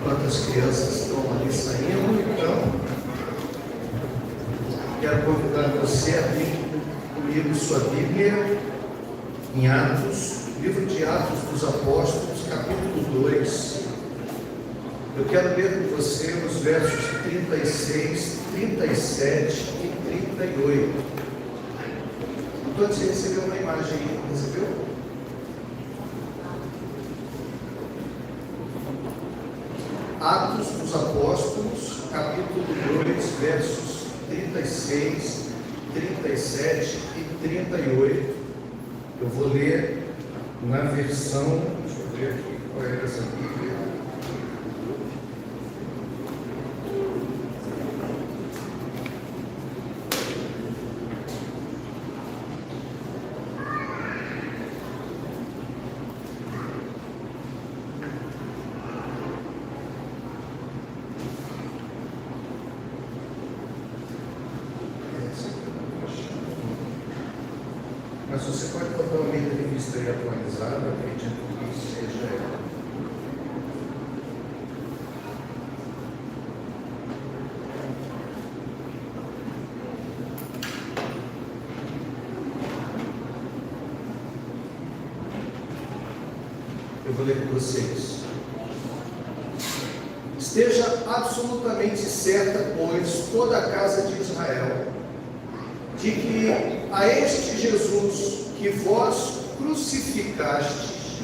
Enquanto as crianças estão ali saindo, então, quero convidar você a abrir comigo sua Bíblia em Atos, livro de Atos dos Apóstolos, capítulo 2. Eu quero ler com você os versos 36, 37 e 38. Todos você recebeu uma imagem aí, recebeu? Atos dos Apóstolos, capítulo 2, versos 36, 37 e 38. Eu vou ler na versão, deixa eu ver aqui qual é essa Bíblia. Mas você pode botar uma Almeida Revista aí atualizada, acredito que seja ela. Eu vou ler com vocês. Esteja absolutamente certa, pois, toda a casa de Israel, de que a este Jesus que vós crucificastes,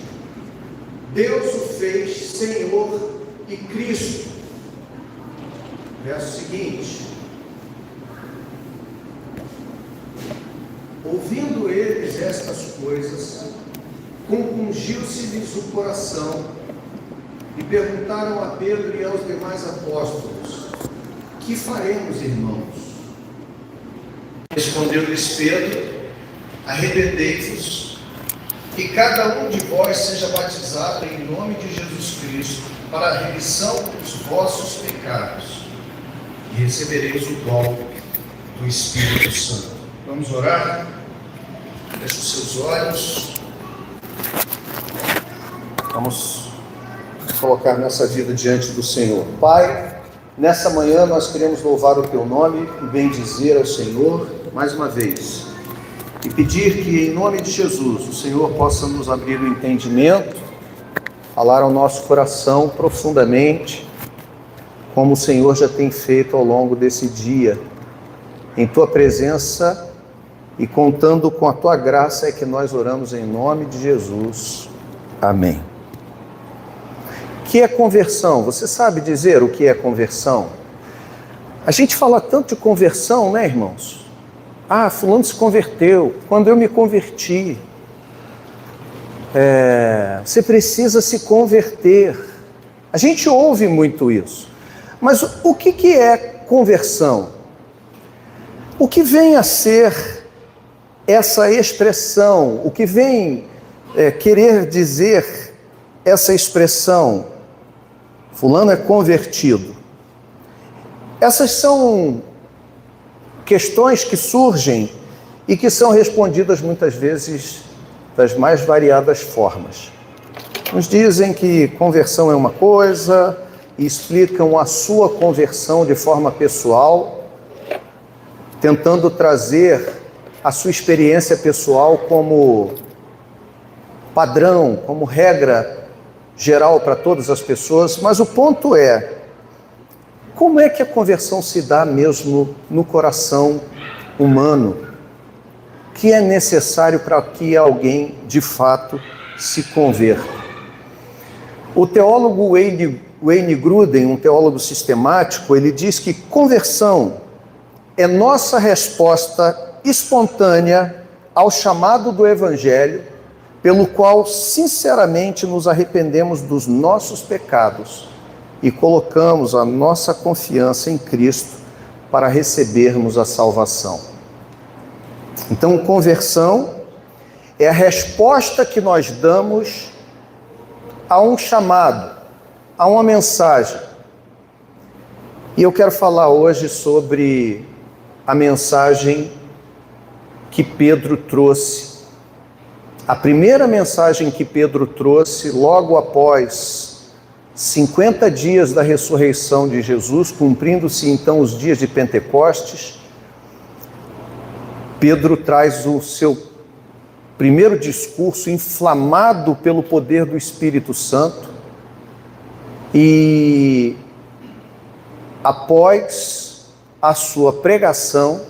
Deus o fez Senhor e Cristo. Verso seguinte: ouvindo eles estas coisas, compungiu-se-lhes o coração, e perguntaram a Pedro e aos demais apóstolos: que faremos, irmãos? Respondeu-lhes Pedro: arrependei-vos, e cada um de vós seja batizado em nome de Jesus Cristo, para a remissão dos vossos pecados, e recebereis o dom do Espírito Santo. Vamos orar? Feche os seus olhos. Vamos colocar nossa vida diante do Senhor. Pai, nessa manhã nós queremos louvar o Teu nome e bendizer ao Senhor mais uma vez, e pedir que em nome de Jesus o Senhor possa nos abrir o entendimento, falar ao nosso coração profundamente, como o Senhor já tem feito ao longo desse dia, em Tua presença e contando com a Tua graça é que nós oramos em nome de Jesus. Amém. O que é conversão? Você sabe dizer o que é conversão? A gente fala tanto de conversão, né, irmãos? Ah, fulano se converteu. Quando eu me converti, você precisa se converter. A gente ouve muito isso. Mas o que é conversão? O que vem a ser essa expressão? O que vem querer dizer essa expressão? Fulano é convertido. Essas são questões que surgem e que são respondidas muitas vezes das mais variadas formas. Uns dizem que conversão é uma coisa e explicam a sua conversão de forma pessoal, tentando trazer a sua experiência pessoal como padrão, como regra geral para todas as pessoas, mas o ponto é: como é que a conversão se dá mesmo no coração humano? O que é necessário para que alguém, de fato, se converta? O teólogo Wayne Grudem, um teólogo sistemático, ele diz que conversão é nossa resposta espontânea ao chamado do Evangelho, pelo qual, sinceramente, nos arrependemos dos nossos pecados e colocamos a nossa confiança em Cristo para recebermos a salvação. Então, conversão é a resposta que nós damos a um chamado, a uma mensagem. E eu quero falar hoje sobre a mensagem que Pedro trouxe. A primeira mensagem que Pedro trouxe logo após 50 dias da ressurreição de Jesus, cumprindo-se então os dias de Pentecostes, Pedro traz o seu primeiro discurso inflamado pelo poder do Espírito Santo e, após a sua pregação,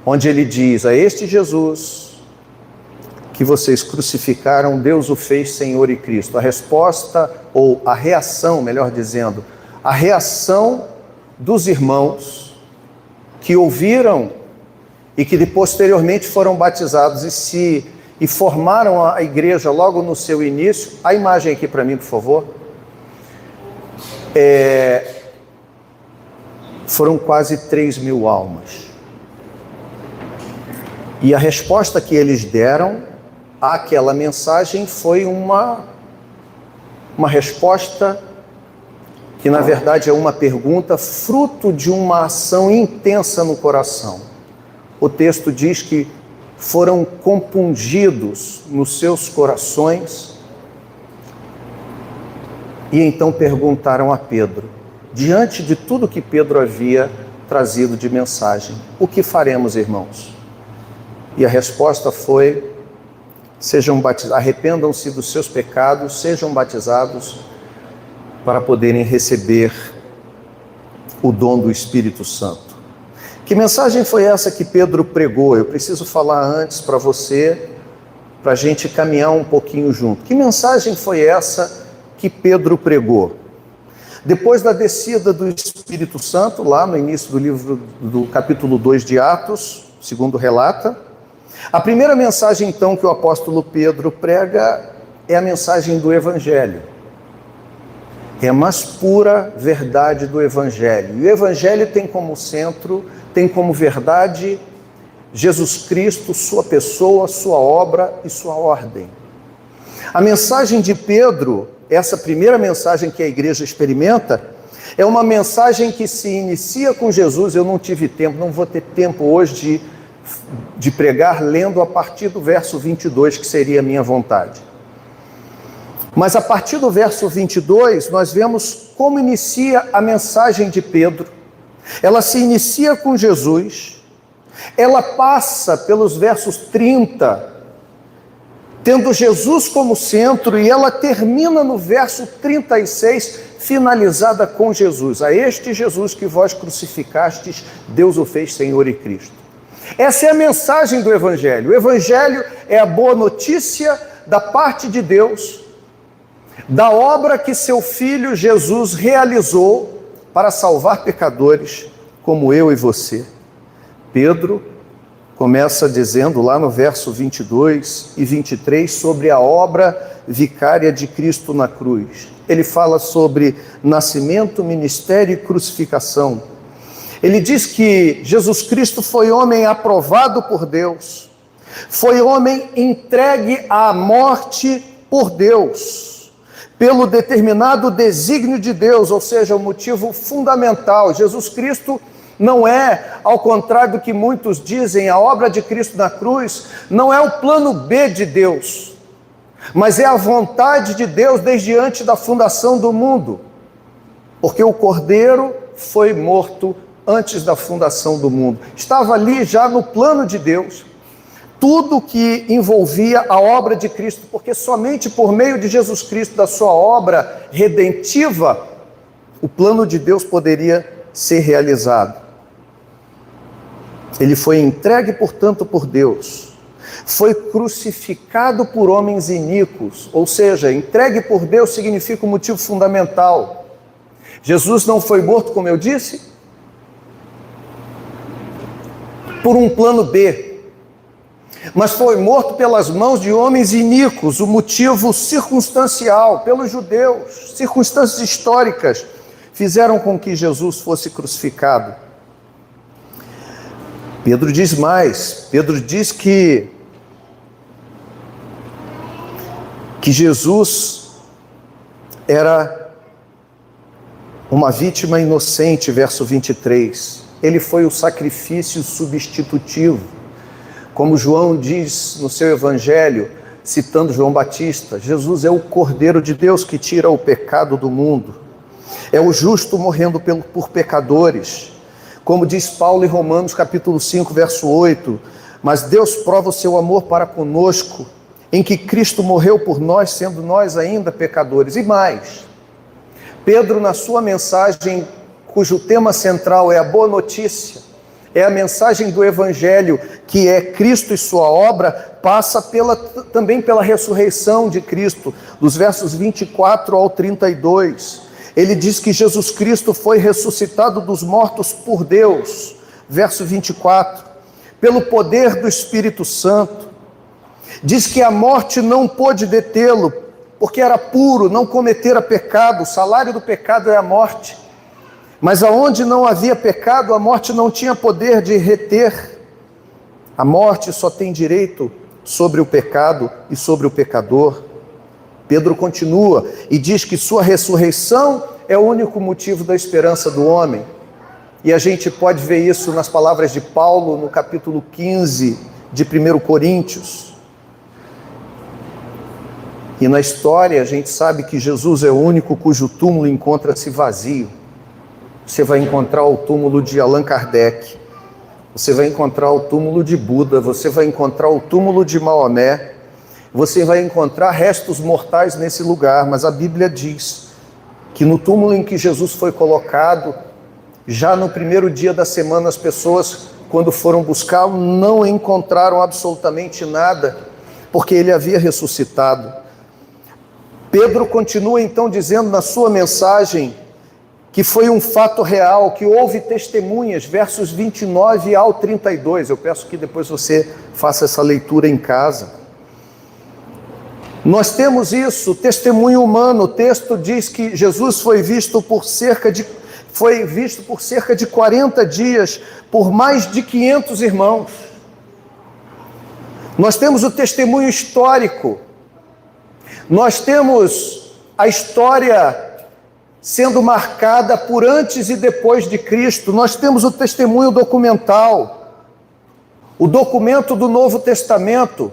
onde ele diz: a este Jesus que vocês crucificaram, Deus o fez Senhor e Cristo. A resposta, ou a reação, melhor dizendo, a reação dos irmãos que ouviram e que posteriormente foram batizados e formaram a igreja logo no seu início. A imagem aqui para mim, por favor. Foram quase 3.000 almas. E a resposta que eles deram àquela mensagem foi uma resposta que, na verdade, é uma pergunta fruto de uma ação intensa no coração. O texto diz que foram compungidos nos seus corações e então perguntaram a Pedro, diante de tudo que Pedro havia trazido de mensagem: o que faremos, irmãos? E a resposta foi: sejam batizados, arrependam-se dos seus pecados, sejam batizados para poderem receber o dom do Espírito Santo. Que mensagem foi essa que Pedro pregou? Eu preciso falar antes para você, para a gente caminhar um pouquinho junto. Que mensagem foi essa que Pedro pregou? Depois da descida do Espírito Santo, lá no início do livro do capítulo 2 de Atos, segundo relata, a primeira mensagem então que o apóstolo Pedro prega é a mensagem do Evangelho. É a mais pura verdade do Evangelho. E o Evangelho tem como centro, tem como verdade Jesus Cristo, sua pessoa, sua obra e sua ordem. A mensagem de Pedro, essa primeira mensagem que a igreja experimenta, é uma mensagem que se inicia com Jesus. Eu não tive tempo, não vou ter tempo hoje de pregar lendo a partir do verso 22, que seria a minha vontade. Mas a partir do verso 22, nós vemos como inicia a mensagem de Pedro. Ela se inicia com Jesus, ela passa pelos versos 30, tendo Jesus como centro, e ela termina no verso 36, finalizada com Jesus. A este Jesus que vós crucificastes, Deus o fez Senhor e Cristo. Essa é a mensagem do Evangelho. O Evangelho é a boa notícia da parte de Deus, da obra que seu Filho Jesus realizou para salvar pecadores como eu e você. Pedro começa dizendo lá no verso 22 e 23 sobre a obra vicária de Cristo na cruz. Ele fala sobre nascimento, ministério e crucificação. Ele diz que Jesus Cristo foi homem aprovado por Deus, foi homem entregue à morte por Deus, pelo determinado desígnio de Deus, ou seja, o motivo fundamental. Jesus Cristo não é, ao contrário do que muitos dizem, a obra de Cristo na cruz não é o plano B de Deus, mas é a vontade de Deus desde antes da fundação do mundo, porque o Cordeiro foi morto antes da fundação do mundo. Estava ali já no plano de Deus, tudo que envolvia a obra de Cristo, porque somente por meio de Jesus Cristo, da sua obra redentiva, o plano de Deus poderia ser realizado. Ele foi entregue, portanto, por Deus, foi crucificado por homens iníquos, ou seja, entregue por Deus significa um motivo fundamental. Jesus não foi morto, como eu disse, por um plano B, mas foi morto pelas mãos de homens iníquos, o motivo circunstancial, pelos judeus, circunstâncias históricas, fizeram com que Jesus fosse crucificado. Pedro diz mais, Pedro diz que Jesus era uma vítima inocente, verso 23. Ele foi o sacrifício substitutivo. Como João diz no seu evangelho, citando João Batista: Jesus é o Cordeiro de Deus que tira o pecado do mundo. É o justo morrendo por pecadores. Como diz Paulo em Romanos capítulo 5, verso 8, mas Deus prova o seu amor para conosco, em que Cristo morreu por nós, sendo nós ainda pecadores. E mais, Pedro, na sua mensagem, cujo tema central é a boa notícia, é a mensagem do Evangelho, que é Cristo e sua obra, passa também pela ressurreição de Cristo, dos versos 24 ao 32. Ele diz que Jesus Cristo foi ressuscitado dos mortos por Deus, verso 24, pelo poder do Espírito Santo. Diz que a morte não pôde detê-lo, porque era puro, não cometera pecado. O salário do pecado é a morte. Mas aonde não havia pecado, a morte não tinha poder de reter. A morte só tem direito sobre o pecado e sobre o pecador. Pedro continua e diz que sua ressurreição é o único motivo da esperança do homem. E a gente pode ver isso nas palavras de Paulo no capítulo 15 de 1 Coríntios. E na história a gente sabe que Jesus é o único cujo túmulo encontra-se vazio. Você vai encontrar o túmulo de Allan Kardec, você vai encontrar o túmulo de Buda, você vai encontrar o túmulo de Maomé, você vai encontrar restos mortais nesse lugar, mas a Bíblia diz que no túmulo em que Jesus foi colocado, já no primeiro dia da semana, as pessoas, quando foram buscá-lo, não encontraram absolutamente nada, porque ele havia ressuscitado. Pedro continua então dizendo na sua mensagem que foi um fato real, que houve testemunhas, versos 29 ao 32. Eu peço que depois você faça essa leitura em casa. Nós temos isso, testemunho humano. O texto diz que Jesus foi visto por cerca de 40 dias por mais de 500 irmãos. Nós temos o testemunho histórico. Nós temos a história sendo marcada por antes e depois de Cristo. Nós temos o testemunho documental, o documento do Novo Testamento,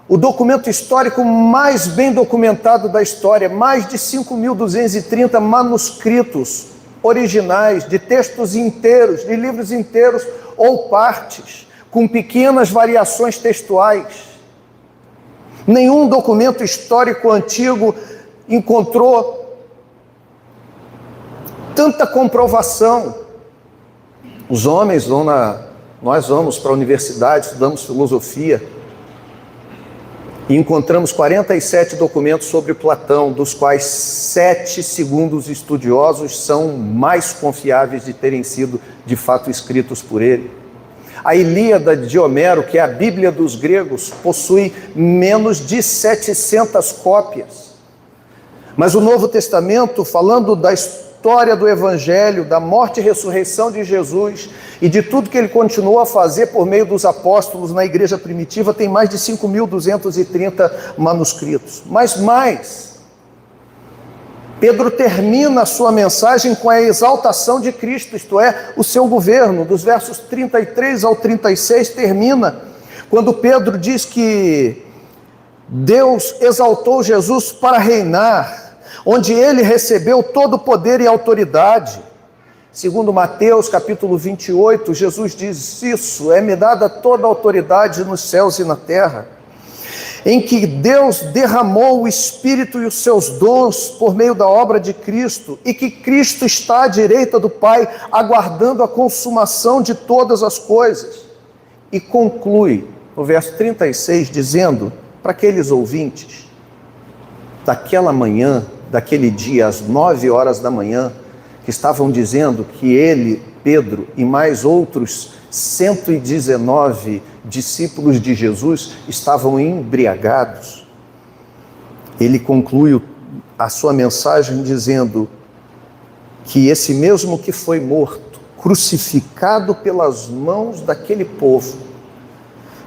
o documento histórico mais bem documentado da história, mais de 5.230 manuscritos originais, de textos inteiros, de livros inteiros ou partes, com pequenas variações textuais. Nenhum documento histórico antigo encontrou tanta comprovação. Os homens nós vamos para a universidade, estudamos filosofia e encontramos 47 documentos sobre Platão, dos quais 7, segundo os estudiosos, são mais confiáveis de terem sido de fato escritos por ele. A Ilíada de Homero, que é a Bíblia dos gregos, possui menos de 700 cópias. Mas o Novo Testamento, falando da história do Evangelho, da morte e ressurreição de Jesus e de tudo que ele continuou a fazer por meio dos apóstolos na igreja primitiva, tem mais de 5.230 manuscritos. Mas mais, Pedro termina a sua mensagem com a exaltação de Cristo, isto é, o seu governo. Dos versos 33 ao 36 termina, quando Pedro diz que Deus exaltou Jesus para reinar, onde ele recebeu todo o poder e autoridade. Segundo Mateus capítulo 28, Jesus diz isso: é-me dada toda a autoridade nos céus e na terra, em que Deus derramou o Espírito e os seus dons por meio da obra de Cristo, e que Cristo está à direita do Pai, aguardando a consumação de todas as coisas. E conclui no verso 36, dizendo para aqueles ouvintes: daquela manhã, daquele dia, às 9 horas da manhã, que estavam dizendo que ele, Pedro e mais outros 119 discípulos de Jesus estavam embriagados. Ele conclui a sua mensagem dizendo que esse mesmo que foi morto, crucificado pelas mãos daquele povo,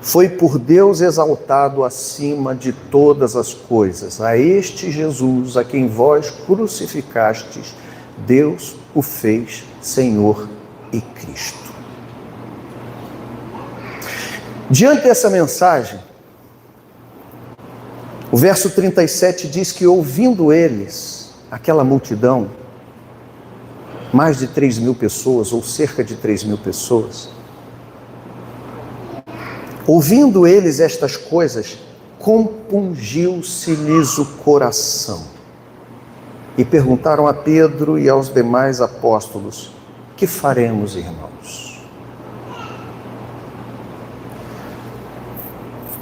foi por Deus exaltado acima de todas as coisas. A este Jesus, a quem vós crucificastes, Deus o fez Senhor e Cristo. Diante dessa mensagem, O verso 37 diz que ouvindo eles, aquela multidão, mais de 3.000 pessoas, ou cerca de 3.000 pessoas, ouvindo eles estas coisas, compungiu-se-lhes o coração. E perguntaram a Pedro e aos demais apóstolos: que faremos, irmãos?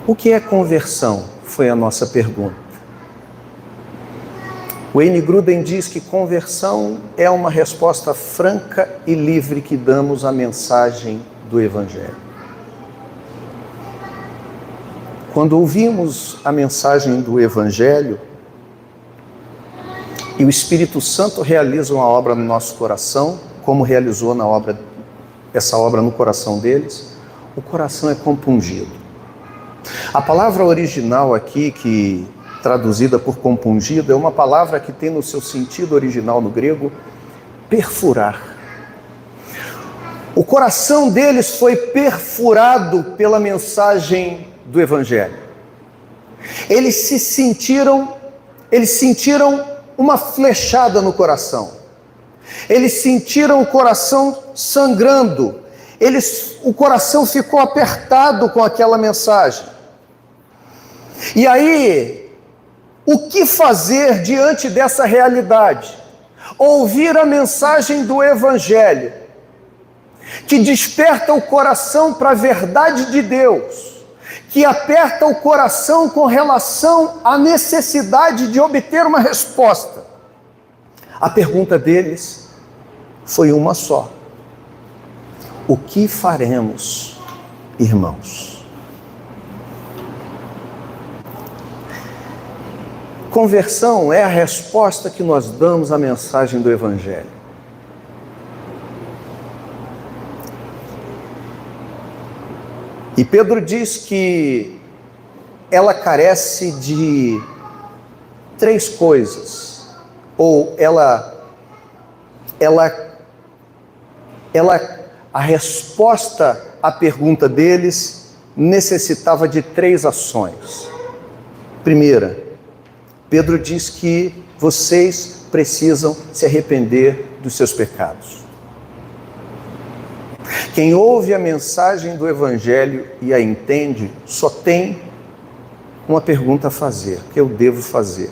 O que é conversão? Foi a nossa pergunta. Wayne Grudem diz que conversão é uma resposta franca e livre que damos à mensagem do Evangelho. Quando ouvimos a mensagem do Evangelho e o Espírito Santo realiza uma obra no nosso coração, como realizou essa obra no coração deles, o coração é compungido. A palavra original aqui, traduzida por compungido, é uma palavra que tem no seu sentido original no grego, perfurar. O coração deles foi perfurado pela mensagem do Evangelho. Eles sentiram uma flechada no coração. Eles sentiram o coração sangrando. O coração ficou apertado com aquela mensagem. E aí, o que fazer diante dessa realidade? Ouvir a mensagem do Evangelho, que desperta o coração para a verdade de Deus, que aperta o coração com relação à necessidade de obter uma resposta. A pergunta deles foi uma só: o que faremos, irmãos? Conversão é a resposta que nós damos à mensagem do Evangelho. E Pedro diz que ela carece de 3 coisas, ou a resposta à pergunta deles necessitava de 3 ações. Primeira, Pedro diz que vocês precisam se arrepender dos seus pecados. Quem ouve a mensagem do Evangelho e a entende, só tem uma pergunta a fazer: o que eu devo fazer?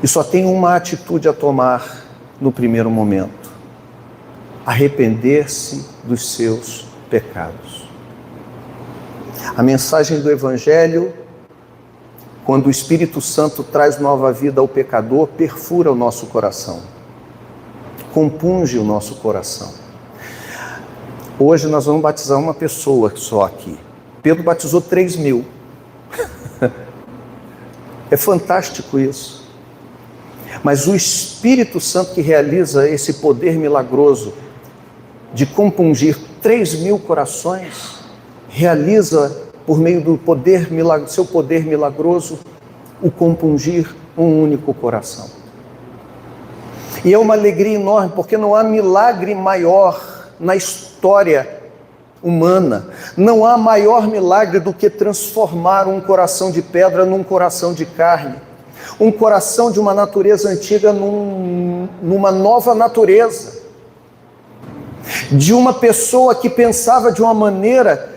E só tem uma atitude a tomar no primeiro momento: arrepender-se dos seus pecados. A mensagem do Evangelho, quando o Espírito Santo traz nova vida ao pecador, perfura o nosso coração, compunge o nosso coração. Hoje nós vamos batizar uma pessoa só aqui. Pedro batizou 3.000. É fantástico isso. Mas o Espírito Santo que realiza esse poder milagroso de compungir 3.000 corações, realiza por meio do seu poder milagroso, o compungir um único coração. E é uma alegria enorme, porque não há milagre maior na história humana. Não há maior milagre do que transformar um coração de pedra num coração de carne. Um coração de uma natureza antiga numa nova natureza. De uma pessoa que pensava de uma maneira.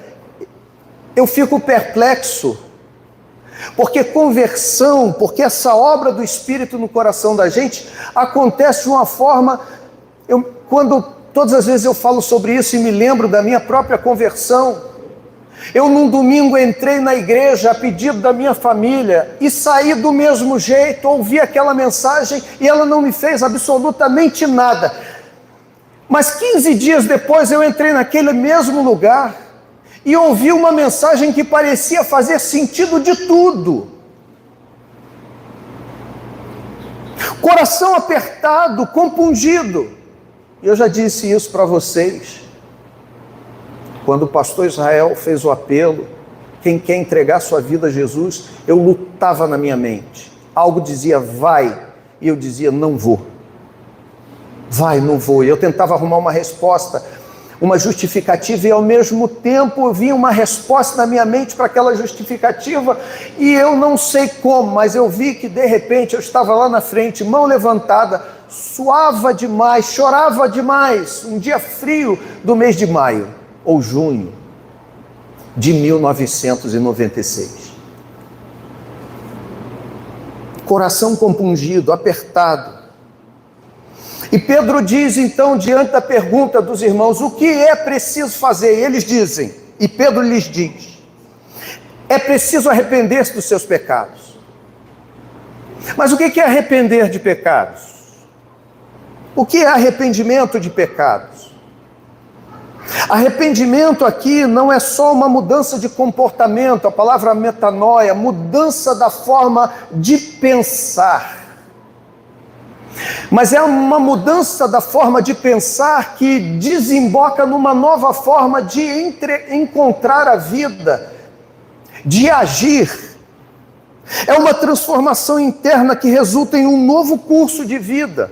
Eu fico perplexo, porque conversão, porque essa obra do Espírito no coração da gente acontece de uma forma, todas as vezes eu falo sobre isso e me lembro da minha própria conversão. Eu num domingo entrei na igreja a pedido da minha família e saí do mesmo jeito, ouvi aquela mensagem e ela não me fez absolutamente nada. Mas 15 dias depois eu entrei naquele mesmo lugar e ouvi uma mensagem que parecia fazer sentido de tudo. Coração apertado, compungido. E eu já disse isso para vocês. Quando o pastor Israel fez o apelo, quem quer entregar sua vida a Jesus, eu lutava na minha mente. Algo dizia, vai, e eu dizia, não vou. Vai, não vou. E eu tentava arrumar uma resposta. uma justificativa e ao mesmo tempo vinha uma resposta na minha mente para aquela justificativa e eu não sei como, mas eu vi que de repente eu estava lá na frente, mão levantada, suava demais, chorava demais, um dia frio do mês de maio ou junho de 1996. Coração compungido, apertado. E Pedro diz então, diante da pergunta dos irmãos, o que é preciso fazer? E eles dizem, e Pedro lhes diz, é preciso arrepender-se dos seus pecados. Mas o que é arrepender de pecados? O que é arrependimento de pecados? Arrependimento aqui não é só uma mudança de comportamento, a palavra metanoia, mudança da forma de pensar. Mas é uma mudança da forma de pensar que desemboca numa nova forma de encontrar a vida, de agir. É uma transformação interna que resulta em um novo curso de vida.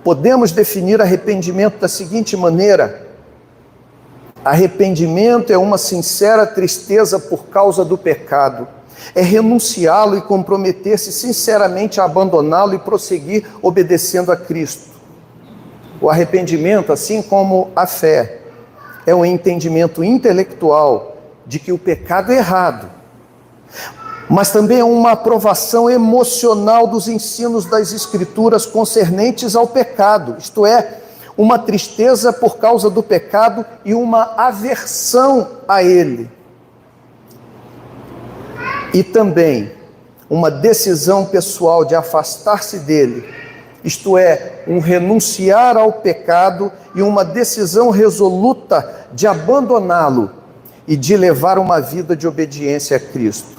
Podemos definir arrependimento da seguinte maneira: arrependimento é uma sincera tristeza por causa do pecado. É renunciá-lo e comprometer-se sinceramente a abandoná-lo e prosseguir obedecendo a Cristo. O arrependimento, assim como a fé, é um entendimento intelectual de que o pecado é errado, mas também é uma aprovação emocional dos ensinos das Escrituras concernentes ao pecado, isto é, uma tristeza por causa do pecado e uma aversão a ele. E também uma decisão pessoal de afastar-se dele, isto é, um renunciar ao pecado e uma decisão resoluta de abandoná-lo e de levar uma vida de obediência a Cristo.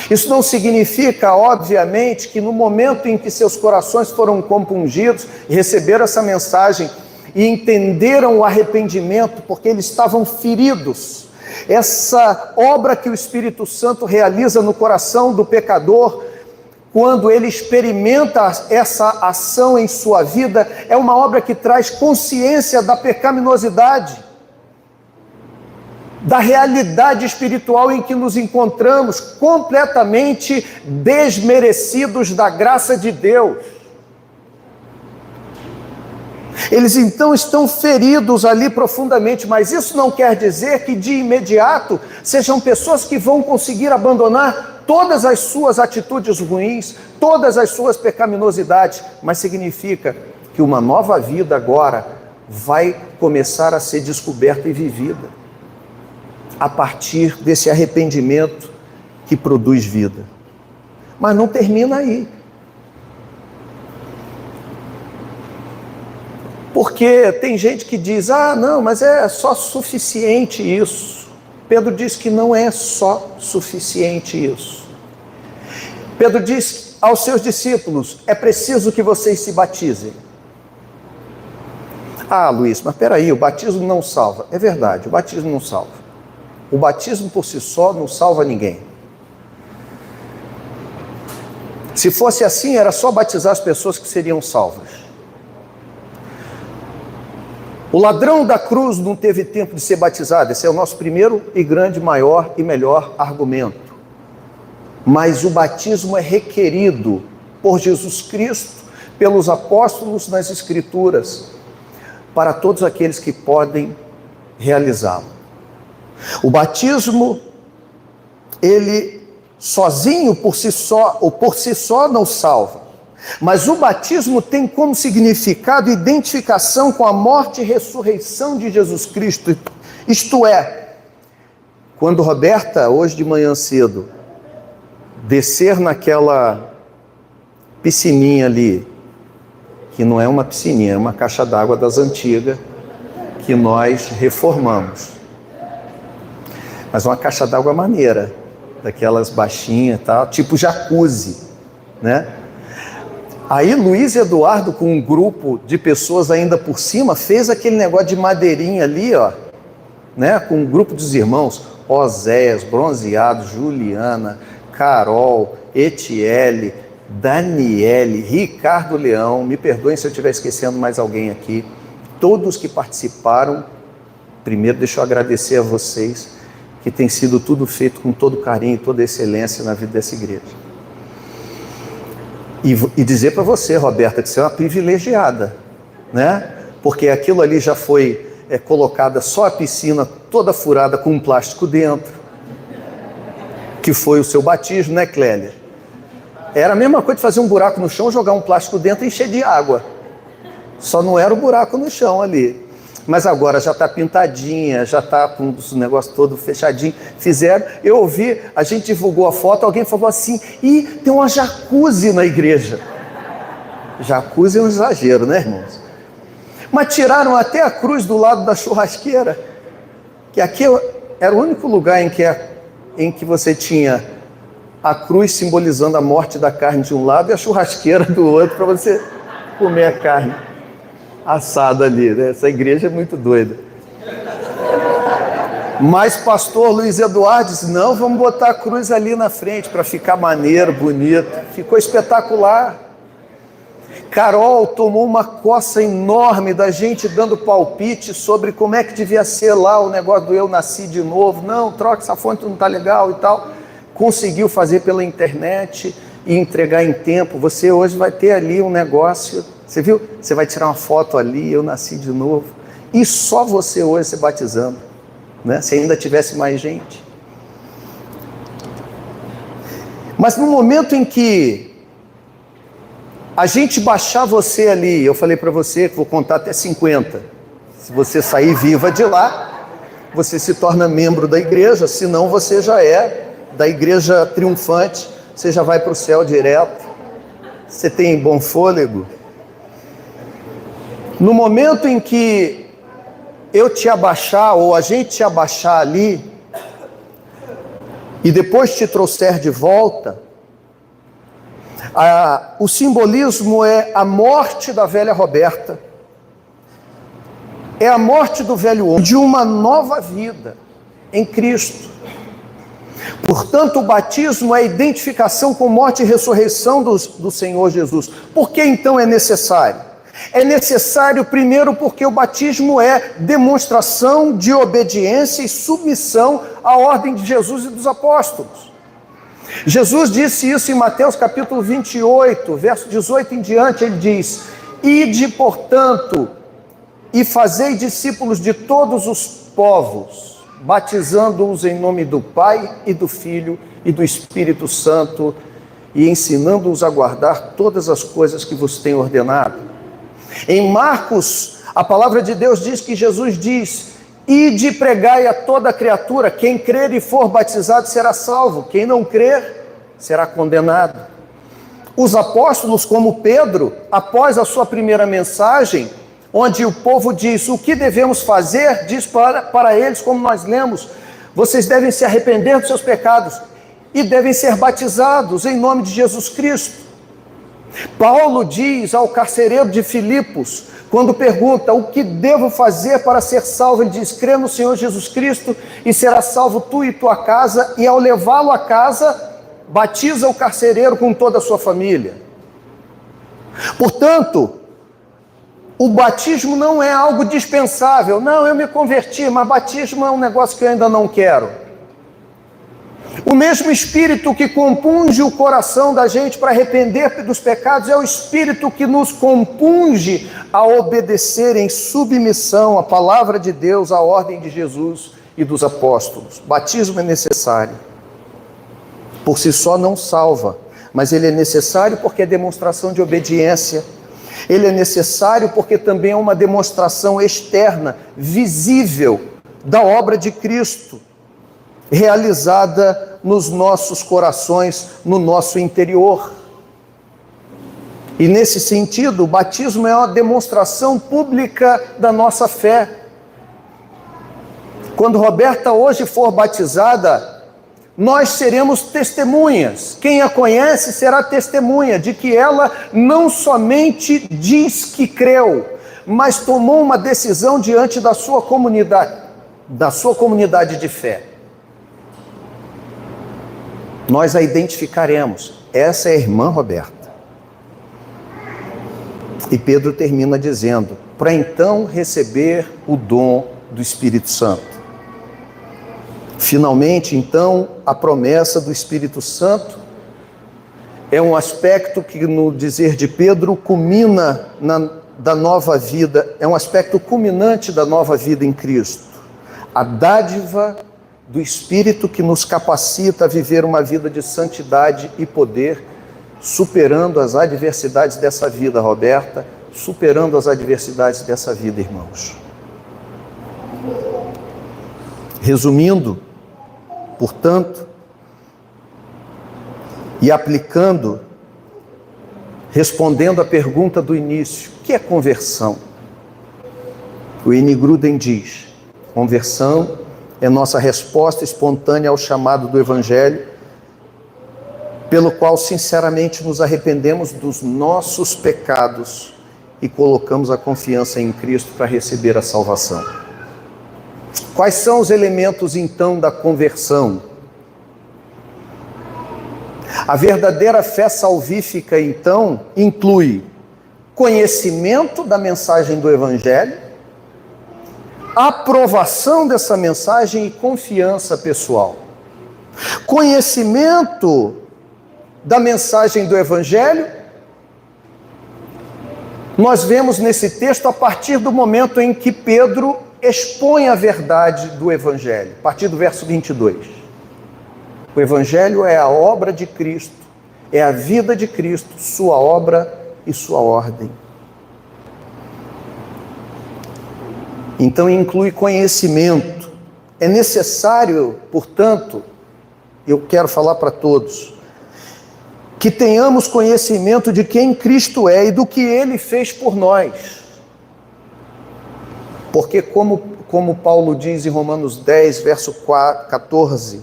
Isso não significa, obviamente, que no momento em que seus corações foram compungidos e receberam essa mensagem e entenderam o arrependimento porque eles estavam feridos, essa obra que o Espírito Santo realiza no coração do pecador, quando ele experimenta essa ação em sua vida, é uma obra que traz consciência da pecaminosidade, da realidade espiritual em que nos encontramos, completamente desmerecidos da graça de Deus. Eles então estão feridos ali profundamente, mas isso não quer dizer que de imediato sejam pessoas que vão conseguir abandonar todas as suas atitudes ruins, todas as suas pecaminosidades, mas significa que uma nova vida agora vai começar a ser descoberta e vivida a partir desse arrependimento que produz vida. Mas não termina aí. Porque tem gente que diz, não, mas é só suficiente isso. Pedro diz que não é só suficiente isso. Pedro diz aos seus discípulos, é preciso que vocês se batizem. Luiz, mas peraí, o batismo não salva. É verdade, o batismo não salva. O batismo por si só não salva ninguém. Se fosse assim, era só batizar as pessoas que seriam salvas. O ladrão da cruz não teve tempo de ser batizado. Esse é o nosso primeiro e grande, maior e melhor argumento. Mas o batismo é requerido por Jesus Cristo, pelos apóstolos nas Escrituras, para todos aqueles que podem realizá-lo. O batismo, ele sozinho, por si só não salva. Mas o batismo tem como significado identificação com a morte e ressurreição de Jesus Cristo. Isto é, quando Roberta, hoje de manhã cedo, descer naquela piscininha ali, que não é uma piscininha, é uma caixa d'água das antigas, que nós reformamos. Mas uma caixa d'água maneira, daquelas baixinhas, tá? Tipo jacuzzi, né? Aí Luiz Eduardo, com um grupo de pessoas ainda por cima, fez aquele negócio de madeirinha ali, ó, né? Com um grupo dos irmãos, Oséias, Bronzeado, Juliana, Carol, Etiele, Daniele, Ricardo Leão, me perdoem se eu estiver esquecendo mais alguém aqui, todos que participaram. Primeiro, deixa eu agradecer a vocês, que tem sido tudo feito com todo carinho, toda excelência na vida dessa igreja. E dizer para você, Roberta, que você é uma privilegiada, né? Porque aquilo ali já foi colocada só a piscina toda furada com um plástico dentro, que foi o seu batismo, né, Clélia? Era a mesma coisa de fazer um buraco no chão, jogar um plástico dentro e encher de água. Só não era o buraco no chão ali. Mas agora já está pintadinha, já está com os negócios todos fechadinhos. Fizeram, eu ouvi, a gente divulgou a foto, alguém falou assim, e tem uma jacuzzi na igreja. Jacuzzi é um exagero, né, irmãos? Mas tiraram até a cruz do lado da churrasqueira, que aqui era o único lugar em que você tinha a cruz simbolizando a morte da carne de um lado e a churrasqueira do outro, para você comer a carne assada ali, né? Essa igreja é muito doida. Mas pastor Luiz Eduardo disse, não, vamos botar a cruz ali na frente para ficar maneiro, bonito. Ficou espetacular. Carol tomou uma coça enorme da gente dando palpite sobre como é que devia ser lá o negócio do eu nasci de novo. Não, troca essa fonte, não está legal e tal. Conseguiu fazer pela internet e entregar em tempo. Você hoje vai ter ali um negócio, você viu? Você vai tirar uma foto ali, eu nasci de novo. E só você hoje se batizando, né? Se ainda tivesse mais gente. Mas no momento em que a gente baixar você ali, eu falei para você que vou contar até 50. Se você sair viva de lá, você se torna membro da igreja, senão você já é da igreja triunfante, você já vai para o céu direto. Você tem bom fôlego? No momento em que eu te abaixar, ou a gente te abaixar ali, e depois te trouxer de volta, o simbolismo é a morte da velha Roberta, é a morte do velho homem, de uma nova vida em Cristo. Portanto, o batismo é a identificação com morte e ressurreição do Senhor Jesus. Por que então é necessário? É necessário primeiro porque o batismo é demonstração de obediência e submissão à ordem de Jesus e dos apóstolos. Jesus disse isso em Mateus capítulo 28, verso 18 em diante, ele diz, ide, portanto, e fazei discípulos de todos os povos, batizando-os em nome do Pai e do Filho e do Espírito Santo e ensinando-os a guardar todas as coisas que vos tenho ordenado. Em Marcos, a palavra de Deus diz que Jesus diz, ide e pregai a toda criatura, quem crer e for batizado será salvo, quem não crer será condenado. Os apóstolos, como Pedro, após a sua primeira mensagem, onde o povo diz, o que devemos fazer, diz para eles, como nós lemos, vocês devem se arrepender dos seus pecados e devem ser batizados em nome de Jesus Cristo. Paulo diz ao carcereiro de Filipos, quando pergunta, o que devo fazer para ser salvo? Ele diz, crê no Senhor Jesus Cristo e será salvo tu e tua casa, e ao levá-lo a casa, batiza o carcereiro com toda a sua família. Portanto, o batismo não é algo dispensável. Não, eu me converti, mas batismo é um negócio que eu ainda não quero. O mesmo Espírito que compunge o coração da gente para arrepender dos pecados é o Espírito que nos compunge a obedecer em submissão à palavra de Deus, à ordem de Jesus e dos apóstolos. Batismo é necessário. Por si só não salva, mas ele é necessário porque é demonstração de obediência. Ele é necessário porque também é uma demonstração externa, visível, da obra de Cristo, realizada nos nossos corações, no nosso interior. E nesse sentido, o batismo é uma demonstração pública da nossa fé. Quando Roberta hoje for batizada, nós seremos testemunhas. Quem a conhece será testemunha de que ela não somente diz que creu, mas tomou uma decisão diante da sua comunidade de fé. Nós a identificaremos. Essa é a irmã Roberta. E Pedro termina dizendo: para então receber o dom do Espírito Santo. Finalmente, então, a promessa do Espírito Santo é um aspecto que, no dizer de Pedro, culmina da nova vida, é um aspecto culminante da nova vida em Cristo. A dádiva do Espírito que nos capacita a viver uma vida de santidade e poder, superando as adversidades dessa vida, Roberta, superando as adversidades dessa vida, irmãos. Resumindo, portanto, e aplicando, respondendo à pergunta do início: o que é conversão? O N. Gruden diz: conversão é nossa resposta espontânea ao chamado do Evangelho, pelo qual sinceramente nos arrependemos dos nossos pecados e colocamos a confiança em Cristo para receber a salvação. Quais são os elementos então da conversão? A verdadeira fé salvífica então inclui conhecimento da mensagem do Evangelho, aprovação dessa mensagem e confiança pessoal. Conhecimento da mensagem do Evangelho, nós vemos nesse texto a partir do momento em que Pedro expõe a verdade do Evangelho, a partir do verso 22. O Evangelho é a obra de Cristo, é a vida de Cristo, sua obra e sua ordem. Então inclui conhecimento. É necessário, portanto, eu quero falar para todos, que tenhamos conhecimento de quem Cristo é e do que Ele fez por nós. Porque como Paulo diz em Romanos 10, verso 14,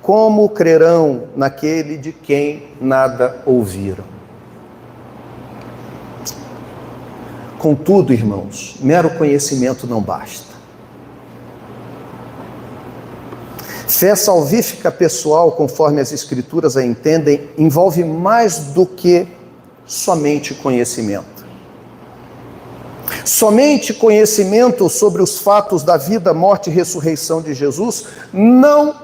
como crerão naquele de quem nada ouviram? Contudo, irmãos, mero conhecimento não basta. Fé salvífica pessoal, conforme as Escrituras a entendem, envolve mais do que somente conhecimento. Somente conhecimento sobre os fatos da vida, morte e ressurreição de Jesus não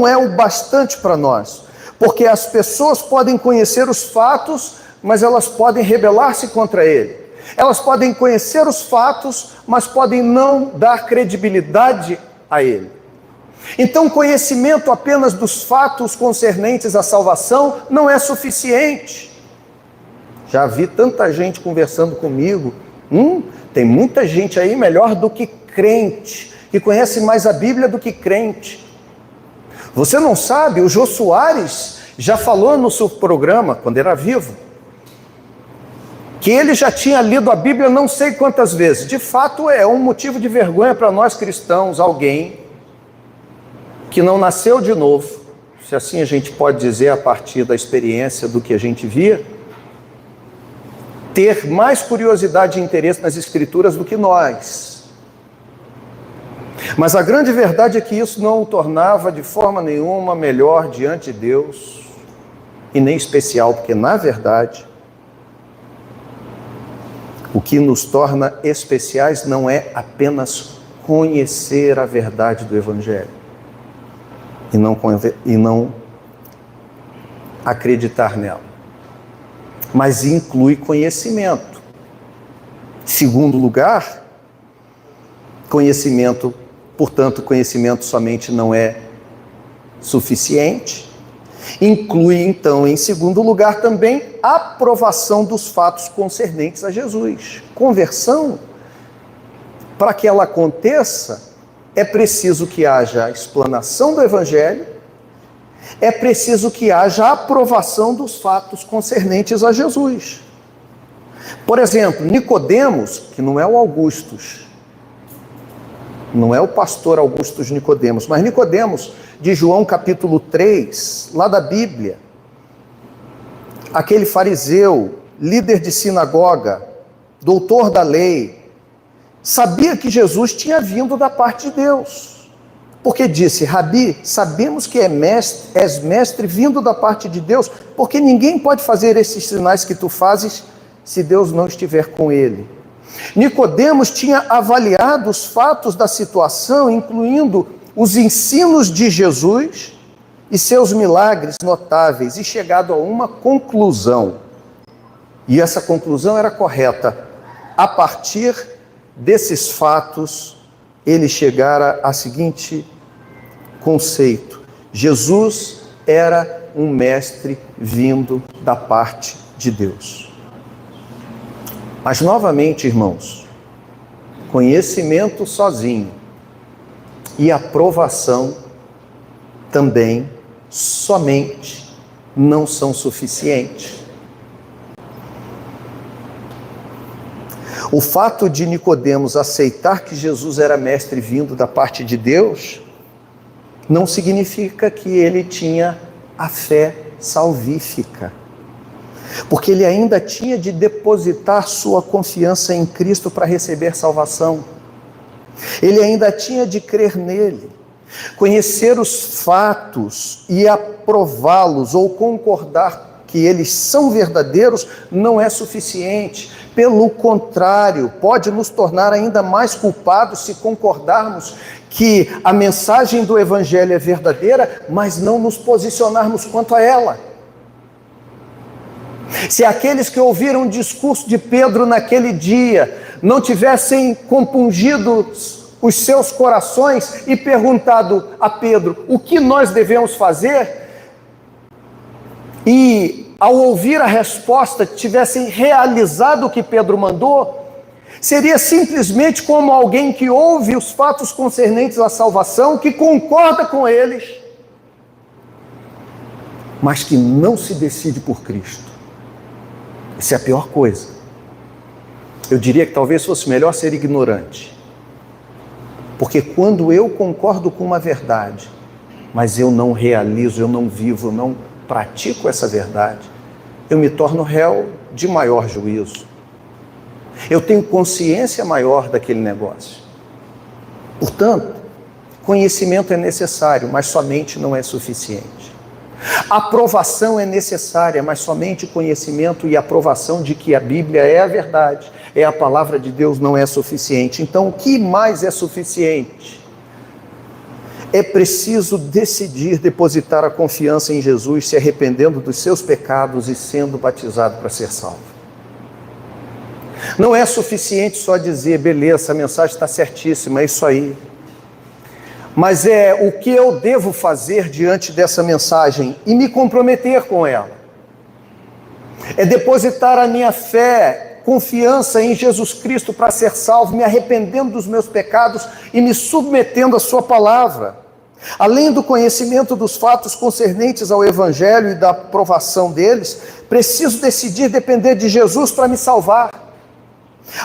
é o bastante para nós, porque as pessoas podem conhecer os fatos, mas elas podem rebelar-se contra ele. Elas podem conhecer os fatos, mas podem não dar credibilidade a ele. Então, conhecimento apenas dos fatos concernentes à salvação não é suficiente. Já vi tanta gente conversando comigo. Tem muita gente aí melhor do que crente, que conhece mais a Bíblia do que crente. Você não sabe, o Jô Soares já falou no seu programa, quando era vivo, que ele já tinha lido a Bíblia não sei quantas vezes. De fato, é um motivo de vergonha para nós cristãos, alguém que não nasceu de novo, se assim a gente pode dizer a partir da experiência do que a gente via, ter mais curiosidade e interesse nas Escrituras do que nós. Mas a grande verdade é que isso não o tornava de forma nenhuma melhor diante de Deus, e nem especial, porque na verdade o que nos torna especiais não é apenas conhecer a verdade do Evangelho e não acreditar nela, mas inclui conhecimento. Segundo lugar, conhecimento, portanto, conhecimento somente não é suficiente. Inclui, então, em segundo lugar, também a aprovação dos fatos concernentes a Jesus. Conversão, para que ela aconteça, é preciso que haja a explanação do Evangelho, é preciso que haja a aprovação dos fatos concernentes a Jesus. Por exemplo, Nicodemos, que não é o Augustus, não é o pastor Augustus Nicodemos, mas Nicodemos, de João capítulo 3, lá da Bíblia, aquele fariseu, líder de sinagoga, doutor da lei, sabia que Jesus tinha vindo da parte de Deus, porque disse: Rabi, sabemos que és mestre vindo da parte de Deus, porque ninguém pode fazer esses sinais que tu fazes se Deus não estiver com ele. Nicodemos tinha avaliado os fatos da situação, incluindo os ensinos de Jesus e seus milagres notáveis, e chegado a uma conclusão. E essa conclusão era correta. A partir desses fatos, ele chegara a seguinte conceito: Jesus era um mestre vindo da parte de Deus. Mas novamente, irmãos, conhecimento sozinho e aprovação também somente não são suficientes. O fato de Nicodemos aceitar que Jesus era mestre vindo da parte de Deus não significa que ele tinha a fé salvífica, porque ele ainda tinha de depositar sua confiança em Cristo para receber salvação. Ele ainda tinha de crer nele. Conhecer os fatos e aprová-los ou concordar que eles são verdadeiros não é suficiente. Pelo contrário, pode nos tornar ainda mais culpados se concordarmos que a mensagem do Evangelho é verdadeira, mas não nos posicionarmos quanto a ela. Se aqueles que ouviram o discurso de Pedro naquele dia não tivessem compungido os seus corações e perguntado a Pedro o que nós devemos fazer, e ao ouvir a resposta tivessem realizado o que Pedro mandou, seria simplesmente como alguém que ouve os fatos concernentes à salvação, que concorda com eles, mas que não se decide por Cristo. Isso é a pior coisa. Eu diria que talvez fosse melhor ser ignorante. Porque quando eu concordo com uma verdade, mas eu não realizo, eu não vivo, eu não pratico essa verdade, eu me torno réu de maior juízo. Eu tenho consciência maior daquele negócio. Portanto, conhecimento é necessário, mas somente não é suficiente. Aprovação é necessária, mas somente conhecimento e aprovação de que a Bíblia é a verdade, é a palavra de Deus, não é suficiente. Então, o que mais é suficiente? É preciso decidir depositar a confiança em Jesus, se arrependendo dos seus pecados e sendo batizado para ser salvo. Não é suficiente só dizer, beleza, a mensagem está certíssima, é isso aí. Mas é o que eu devo fazer diante dessa mensagem e me comprometer com ela. É depositar a minha fé, confiança em Jesus Cristo para ser salvo, me arrependendo dos meus pecados e me submetendo à sua palavra. Além do conhecimento dos fatos concernentes ao Evangelho e da aprovação deles, preciso decidir depender de Jesus para me salvar.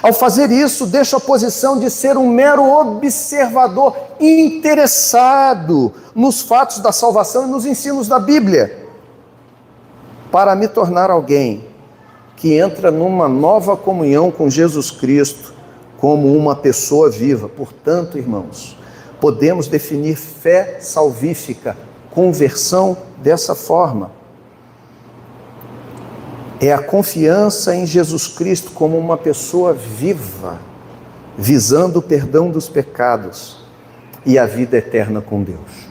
Ao fazer isso, deixo a posição de ser um mero observador interessado nos fatos da salvação e nos ensinos da Bíblia, para me tornar alguém que entra numa nova comunhão com Jesus Cristo como uma pessoa viva. Portanto, irmãos, podemos definir fé salvífica, conversão, dessa forma. É a confiança em Jesus Cristo como uma pessoa viva, visando o perdão dos pecados e a vida eterna com Deus.